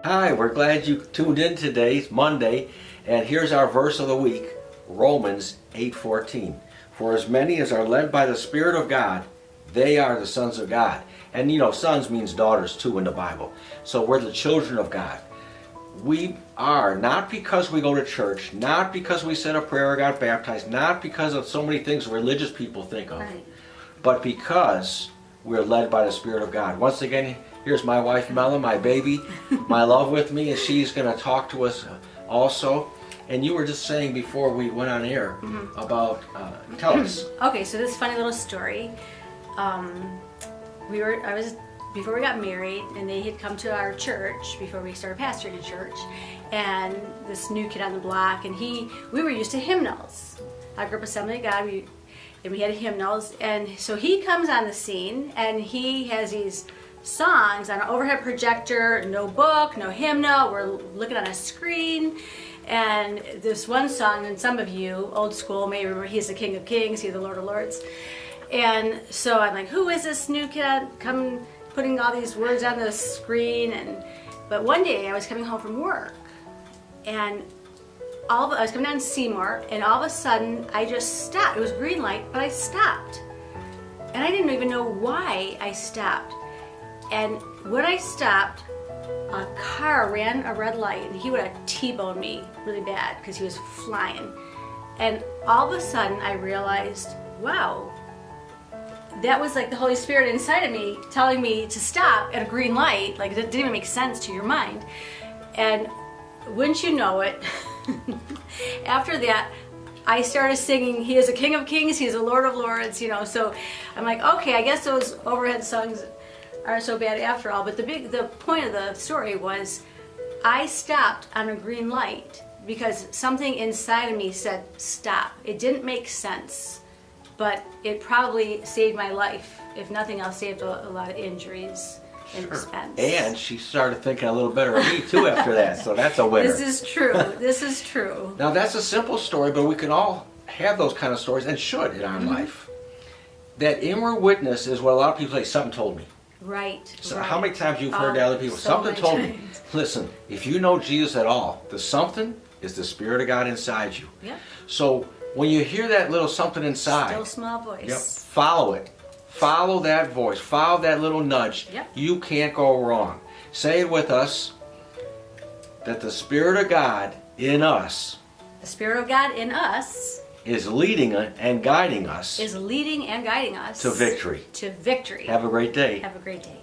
Hi, we're glad you tuned in today. It's Monday, and here's our verse of the week, Romans 8:14. For as many as are led by the Spirit of God, they are the sons of God. And you know, sons means daughters too in the Bible. So we're the children of God. We are, not because we go to church, not because we said a prayer or got baptized, not because of so many things religious people think of, Right. but because we're led by the Spirit of God. Once again, here's my wife Mella, my baby, my love with me, and she's going to talk to us also. And you were just saying before we went on air about, tell us. Okay, so this funny little story. Before we got married, and they had come to our church before we started pastoring a church, and this new kid on the block, and we were used to hymnals. Our group Assembly of God, we had hymnals, and so he comes on the scene, and he has these songs on an overhead projector, no book, no hymnal, we're looking on a screen, and this one song, and some of you, old school, may remember, he's the King of Kings, he's the Lord of Lords. And so I'm like, who is this new kid coming, putting all these words on the screen? But one day I was coming home from work, and I was coming down Seymour, and all of a sudden I just stopped. It was green light, but I stopped. And I didn't even know why I stopped. And when I stopped, a car ran a red light, and he would have T-boned me really bad because he was flying. And all of a sudden I realized, wow, that was like the Holy Spirit inside of me telling me to stop at a green light. Like, it didn't even make sense to your mind. And wouldn't you know it, after that, I started singing, He is a King of Kings, He is a Lord of Lords, you know. So I'm like, okay, I guess those overhead songs aren't so bad after all. But the point of the story was, I stopped on a green light because something inside of me said stop. It didn't make sense, but it probably saved my life. If nothing else, saved a lot of injuries and expense. And she started thinking a little better of me too after that, so that's a winner. This is true. This is true. Now that's a simple story, but we can all have those kind of stories, and should in our life. That inward witness is what a lot of people say, something told me. Right. So right. how many times you've heard other people, so something many told me. times. Listen, if you know Jesus at all, the something is the Spirit of God inside you. Yep. So when you hear that little something inside, Still small voice. follow it. Follow that voice. Follow that little nudge. Yep. You can't go wrong. Say it with us, that the Spirit of God in us The Spirit of God in us is leading and guiding us is leading and guiding us to victory. To victory. Have a great day. Have a great day.